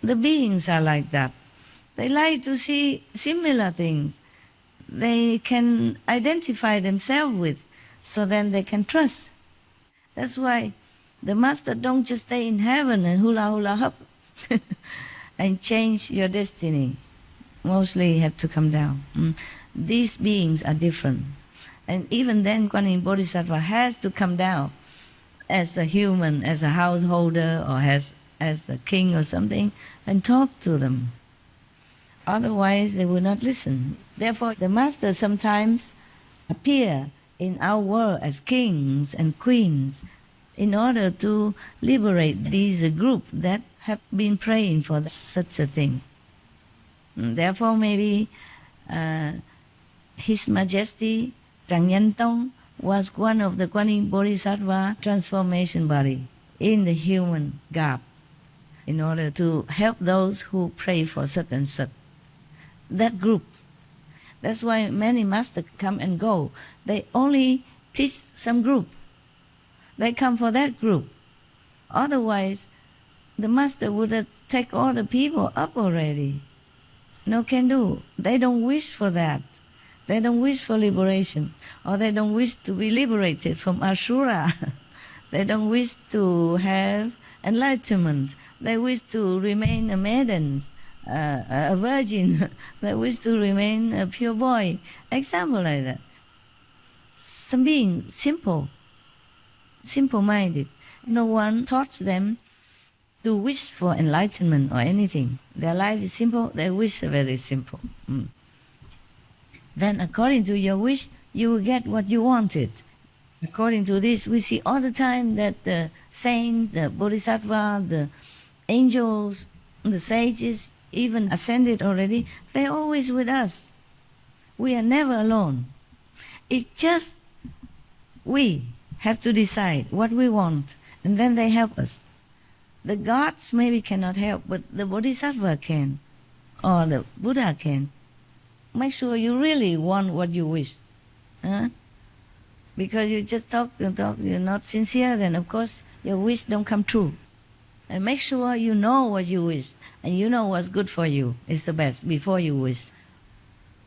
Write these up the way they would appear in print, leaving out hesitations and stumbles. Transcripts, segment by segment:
the beings are like that. They like to see similar things they can identify themselves with, so then they can trust. That's why the Master don't just stay in heaven and hula hula hop and change your destiny. Mostly you have to come down. These beings are different. And even then, Kuan Yin Bodhisattva has to come down as a human, as a householder, or as a king or something, and talk to them. Otherwise, they will not listen. Therefore, the Master sometimes appear in our world as kings and queens in order to liberate these groups that have been praying for such a thing. Therefore, maybe His Majesty Tràng Nhân Tông was one of the Kuan Yin Bodhisattva transformation body in the human garb in order to help those who pray for such and such. That group. That's why many masters come and go. They only teach some group. They come for that group. Otherwise, the master would have taken all the people up already. No can do. They don't wish for that. They don't wish for liberation. Or they don't wish to be liberated from Asura. They don't wish to have enlightenment. They wish to remain a maiden, a virgin. They wish to remain a pure boy. Example like that. Some being simple-minded. No one taught them to wish for enlightenment or anything. Their life is simple. Their wish is very simple. Then according to your wish, you will get what you wanted. According to this, we see all the time that the saints, the bodhisattva, the angels, the sages, even ascended already, they're always with us. We are never alone. It's just we have to decide what we want, and then they help us. The gods maybe cannot help, but the bodhisattva can, or the Buddha can. Make sure you really want what you wish. Because you just talk, you're not sincere, then of course your wish don't come true. And make sure you know what you wish, and you know what's good for you is the best before you wish.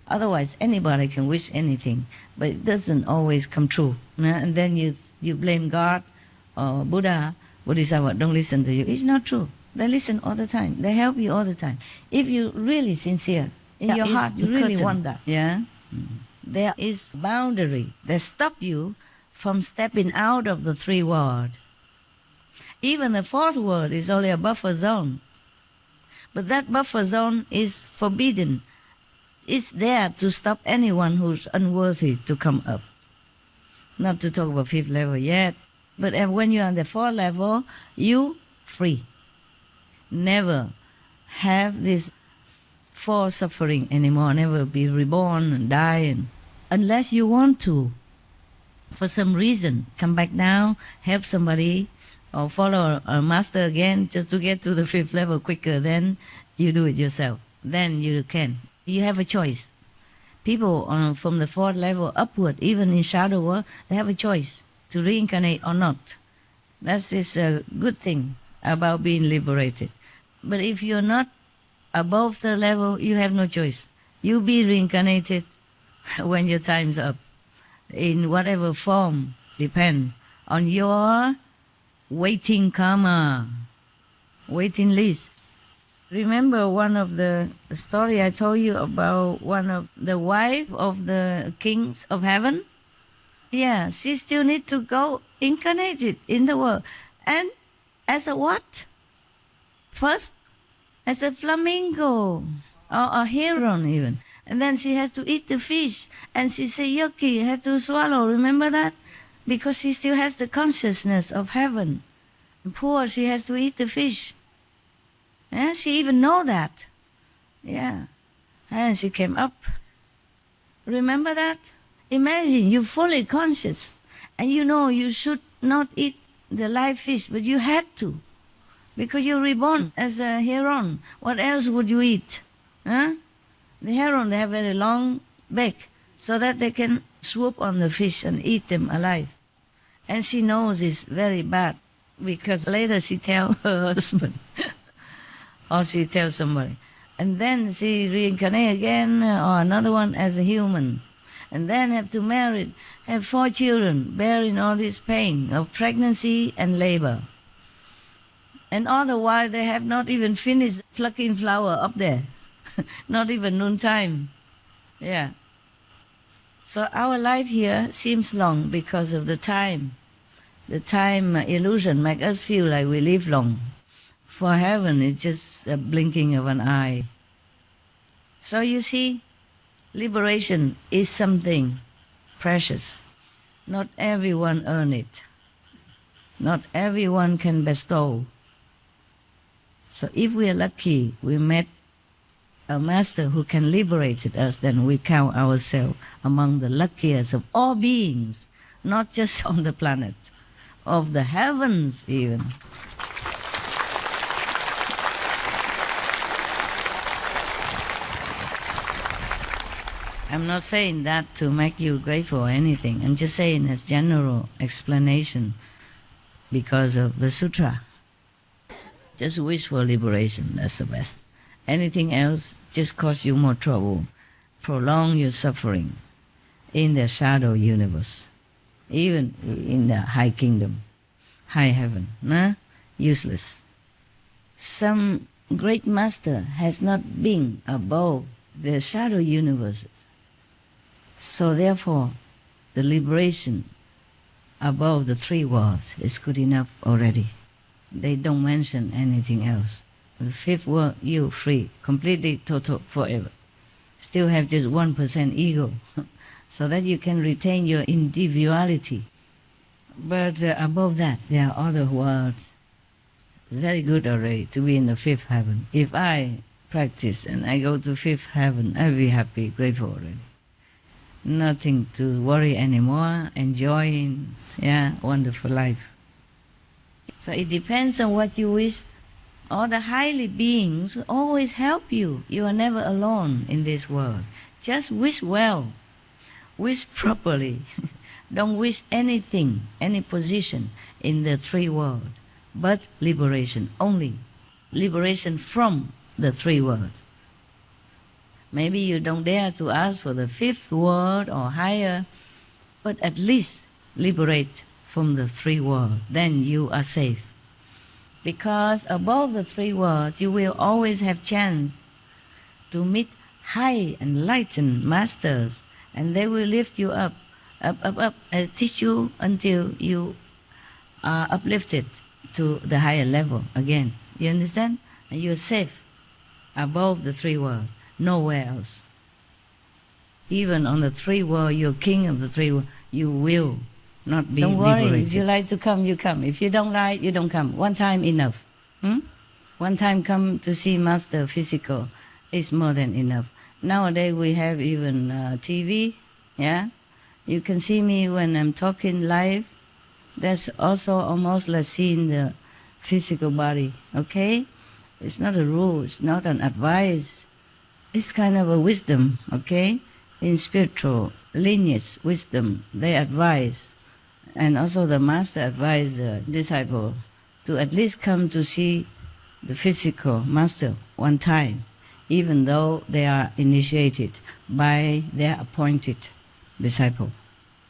Otherwise, anybody can wish anything, but it doesn't always come true. And then you blame God or Buddha, Bodhisattva don't listen to you. It's not true. They listen all the time. They help you all the time. If you're really sincere, in your heart, you really want that. Yeah. There is boundary that stop you from stepping out of the three worlds. Even the fourth world is only a buffer zone. But that buffer zone is forbidden. It's there to stop anyone who's unworthy to come up. Not to talk about fifth level yet. But when you're on the fourth level, you free. Never have this for suffering anymore, never be reborn and die, unless you want to, for some reason, come back down, help somebody, or follow a master again just to get to the fifth level quicker, then you do it yourself. Then you can. You have a choice. People from the fourth level upward, even in shadow world, they have a choice to reincarnate or not. That is a good thing about being liberated. But if you're not above the level, you have no choice. You'll be reincarnated when your time's up, in whatever form, depend on your waiting karma, waiting list. Remember one of the story I told you about one of the wife of the kings of heaven? Yeah, she still need to go incarnated in the world. And as a what? First, as a flamingo, or a heron even. And then she has to eat the fish. And she say, yucky, has to swallow. Remember that? Because she still has the consciousness of heaven. And poor, she has to eat the fish. Yeah, she even know that. Yeah. And she came up. Remember that? Imagine you're fully conscious. And you know you should not eat the live fish, but you had to. Because you're reborn as a heron. What else would you eat? The heron, they have very long beak, so that they can swoop on the fish and eat them alive. And she knows it's very bad, because later she tell her husband, or she tells somebody. And then she reincarnate again, or another one as a human. And then have to marry, have 4 children, bearing all this pain of pregnancy and labor. And all the while they have not even finished plucking flower up there. Not even noontime. Yeah. So our life here seems long because of the time. The time illusion makes us feel like we live long. For heaven, it's just a blinking of an eye. So you see, liberation is something precious. Not everyone earn it. Not everyone can bestow. So if we are lucky, we met a master who can liberate us, then we count ourselves among the luckiest of all beings, not just on the planet, of the heavens even. I'm not saying that to make you grateful or anything. I'm just saying as general explanation because of the sutra. Just wish for liberation, that's the best. Anything else just cause you more trouble, prolong your suffering in the shadow universe, even in the high kingdom, high heaven, useless. Some great master has not been above the shadow universes. So therefore, the liberation above the 3 worlds is good enough already. They don't mention anything else. The 5th world, you free, completely, total, forever. Still have just 1% ego, so that you can retain your individuality. But above that, there are other worlds. It's very good already to be in the 5th heaven. If I practice and I go to 5th heaven, I'll be happy, grateful already. Nothing to worry anymore, enjoying, wonderful life. So it depends on what you wish. All the highly beings will always help you. You are never alone in this world. Just wish well. Wish properly. Don't wish anything, any position in the 3 worlds, but liberation only. Liberation from the 3 worlds. Maybe you don't dare to ask for the 5th world or higher, but at least liberate from the 3 worlds. Then you are safe. Because above the 3 worlds, you will always have chance to meet high enlightened masters, and they will lift you up, and teach you until you are uplifted to the higher level again. You understand? And you are safe above the 3 worlds, nowhere else. Even on the 3 worlds, you're king of the 3 worlds, you will not be liberated. Don't worry, if you like to come, you come. If you don't like, you don't come. One time enough. One time come to see Master physical is more than enough. Nowadays we have even TV, You can see me when I'm talking live. That's also almost like seeing the physical body, okay? It's not a rule, it's not an advice. It's kind of a wisdom, okay? In spiritual lineage wisdom, they advise. And also the master advised the disciple to at least come to see the physical master one time, even though they are initiated by their appointed disciple.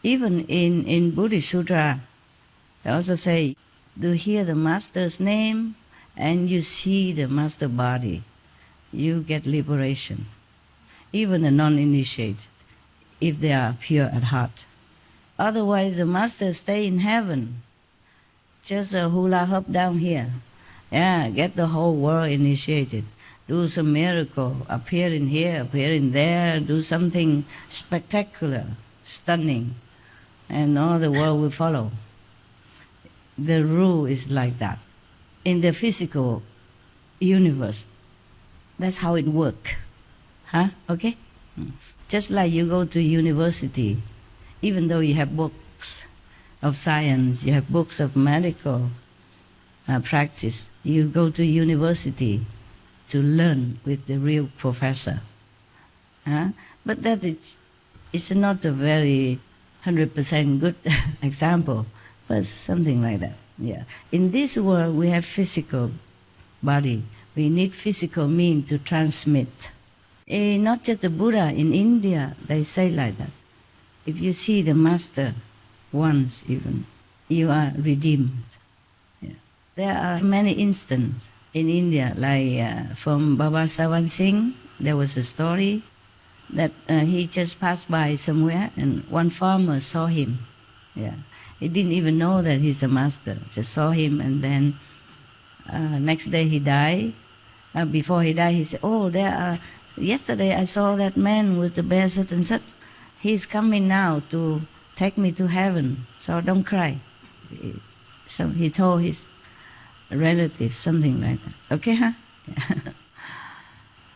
Even in Buddhist Sutra, they also say, to hear the master's name and you see the master body, you get liberation. Even the non-initiated, if they are pure at heart. Otherwise, the master stay in heaven, just a hula hoop down here. Get the whole world initiated. Do some miracle, appear in here, appear in there, do something spectacular, stunning, and all the world will follow. The rule is like that. In the physical universe, that's how it works. Okay? Just like you go to university, even though you have books of science, you have books of medical practice, you go to university to learn with the real professor. But that is not a very 100% good example, but something like that. In this world we have physical body, We need physical means to transmit. Not just the Buddha, in India, they say like that. If you see the Master once even, you are redeemed. Yeah. There are many instances in India, like from Baba Sawan Singh, there was a story that he just passed by somewhere and one farmer saw him. Yeah. He didn't even know that he's a master, just saw him, and then next day he died. Before he died, he said, "Oh, yesterday I saw that man with the bear such and such. He's coming now to take me to heaven, so don't cry." So he told his relatives something like that. Okay, huh?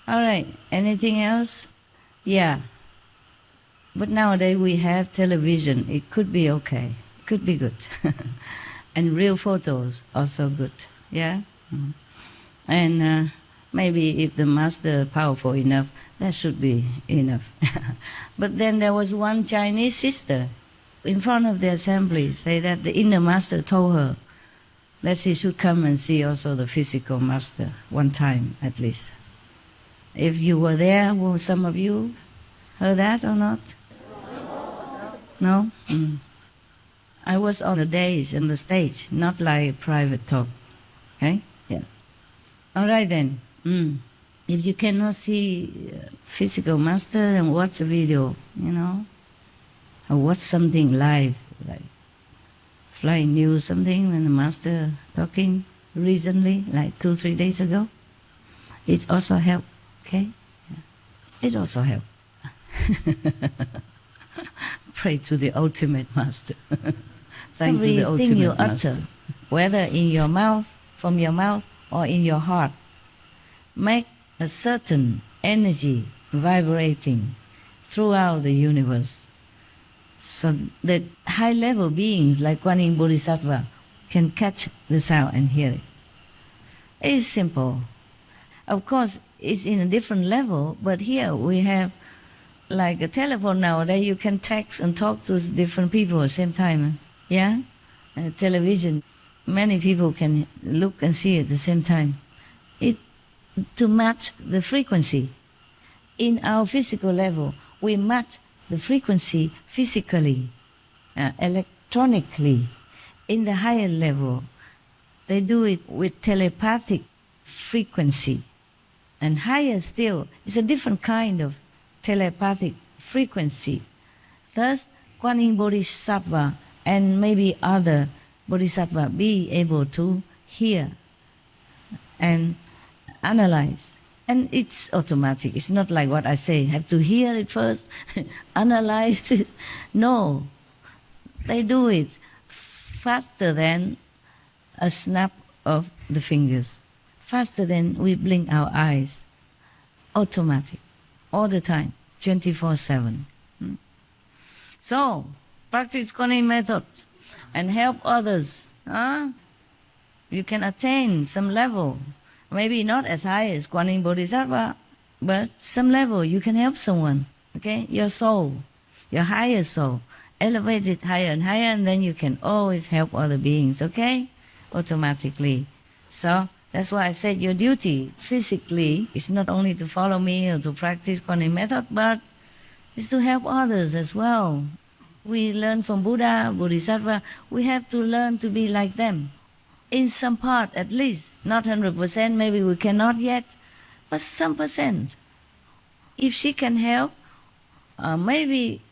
All right, anything else? Yeah. But nowadays we have television. It could be okay. It could be good. And real photos, also good. Yeah? Mm. And maybe if the master powerful enough, that should be enough. But then there was one Chinese sister in front of the assembly, say that the inner master told her that she should come and see also the physical master one time at least. If you were there, will some of you heard that or not? No? Mm. I was on the days on the stage, not like private talk. Okay? Yeah. All right then. Mm. If you cannot see physical master, then watch a video, or watch something live, like flying news, something, when the master talking recently, like 2-3 days ago. It also help. Okay? Yeah. It also help. Pray to the ultimate master. Thanks to the ultimate you master. Utter, whether in your mouth, from your mouth, or in your heart, make a certain energy vibrating throughout the universe, so that high-level beings like Kuan Yin Bodhisattva can catch the sound and hear it. It's simple. Of course, it's in a different level, but here we have like a telephone nowadays. You can text and talk to different people at the same time. Yeah? And television, many people can look and see at the same time. To match the frequency. In our physical level, we match the frequency physically, electronically. In the higher level, they do it with telepathic frequency. And higher still, it's a different kind of telepathic frequency. Thus, Kuan Yin Bodhisattva and maybe other Bodhisattva be able to hear and analyze. And it's automatic. It's not like what I say, have to hear it first, analyze it. No, they do it faster than a snap of the fingers, faster than we blink our eyes. Automatic, all the time, 24/7. So, practice Kuan Yin method and help others. You can attain some level. Maybe not as high as Kuan Yin Bodhisattva, but some level you can help someone. Okay? Your soul, your higher soul, elevate it higher and higher, and then you can always help other beings. Okay? Automatically. So that's why I said your duty physically is not only to follow me or to practice Kuan Yin method, but it's to help others as well. We learn from Buddha, Bodhisattva. We have to learn to be like them. In some part at least, not 100%, maybe we cannot yet, but some percent. If she can help maybe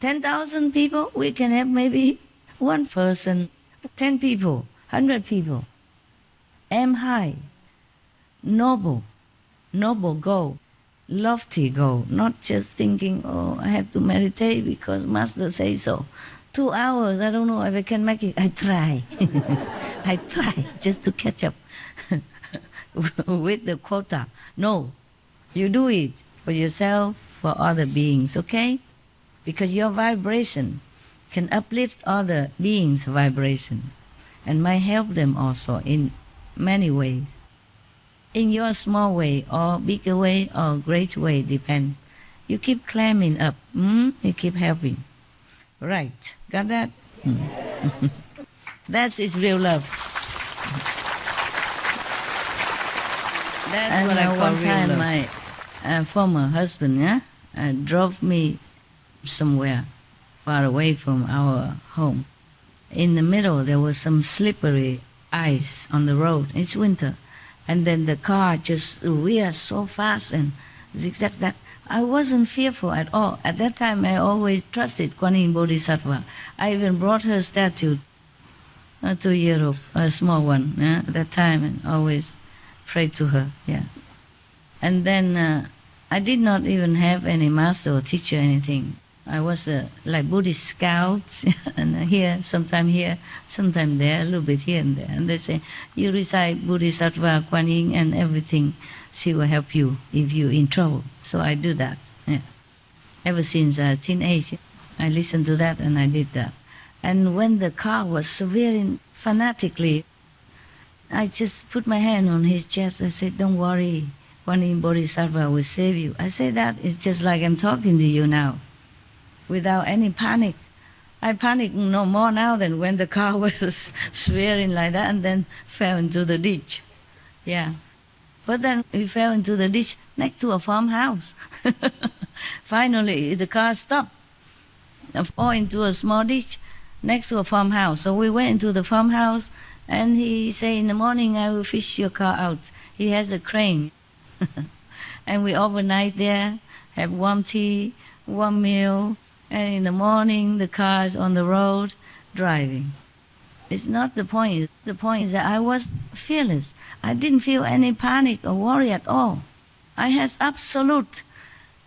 10,000 people, we can help maybe one person, 10 people, 100 people. Aim high, noble goal, lofty goal, not just thinking, oh, I have to meditate because Master says so. 2 hours, I don't know if I can make it. I try. I try just to catch up with the quota. No, you do it for yourself, for other beings, okay? Because your vibration can uplift other beings' vibration and might help them also in many ways. In your small way or bigger way or great way, depend. You keep climbing up, you keep helping. Right, got that? That's its real love. That's what I call one real time love. my former husband drove me somewhere far away from our home. In the middle, there was some slippery ice on the road. It's winter. And then the car just veered so fast and zigzag that I wasn't fearful at all. At that time, I always trusted Kuan Yin Bodhisattva. I even brought her statue to Europe, a small one, at that time, and always prayed to her. Yeah. And then I did not even have any master or teacher or anything. I was like Buddhist scout, and here, sometime there, a little bit here and there. And they say, you recite Bodhisattva, Kuan Yin, and everything. She will help you if you're in trouble. So I do that. Yeah. Ever since teenage, I listened to that and I did that. And when the car was swerving fanatically, I just put my hand on his chest. I said, don't worry, Kuan Yin Bodhisattva will save you. I say that, it's just like I'm talking to you now, without any panic. I panic no more now than when the car was swearing like that and then fell into the ditch. Yeah. But then we fell into the ditch next to a farmhouse. Finally, the car stopped. Fall into a small ditch next to a farmhouse. So we went into the farmhouse and he said, in the morning I will fish your car out. He has a crane. And we overnight there, have warm tea, warm meal, and in the morning the car is on the road driving. It's not the point. The point is that I was fearless. I didn't feel any panic or worry at all. I had absolute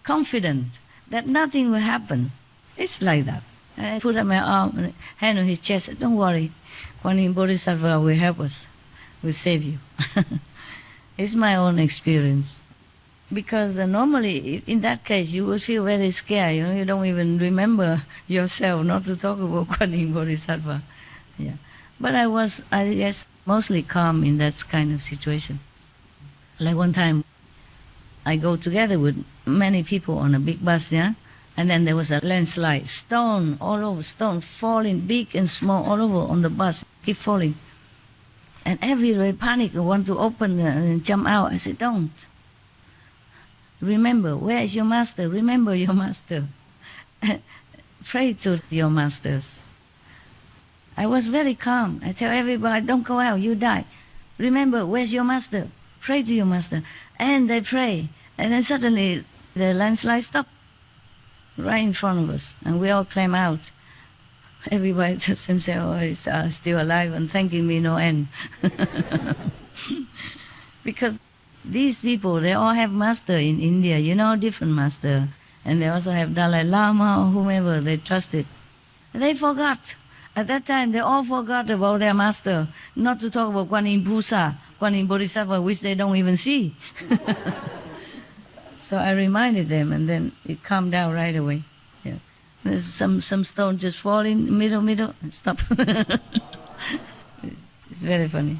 confidence that nothing will happen. It's like that. And I put up my hand on his chest. Said, don't worry, Kuan Yin Bodhisattva will help us. Will save you. It's my own experience. Because normally, in that case, you would feel very scared. You don't even remember yourself, not to talk about Kuan Yin Bodhisattva. Yeah. But I was, I guess, mostly calm in that kind of situation. Like one time, I go together with many people on a big bus, and then there was a landslide, stone all over, stone falling, big and small, all over on the bus, keep falling. And everybody panic, want to open and jump out. I said, don't. Remember, where is your master? Remember your master. Pray to your masters. I was very calm. I tell everybody, don't go out, you die. Remember, where's your master? Pray to your master. And they pray. And then suddenly the landslide stopped right in front of us. And we all climb out. Everybody tells himself, oh, he's still alive and thanking me no end. Because these people, they all have master in India, different master. And they also have Dalai Lama or whomever they trusted. They forgot. At that time, they all forgot about their master, not to talk about Kuan Yin Pusa, Kuan Yin Bodhisattva, which they don't even see. So I reminded them, and then it calmed down right away. Yeah. There's some stone just falling, middle, and stop. It's very funny.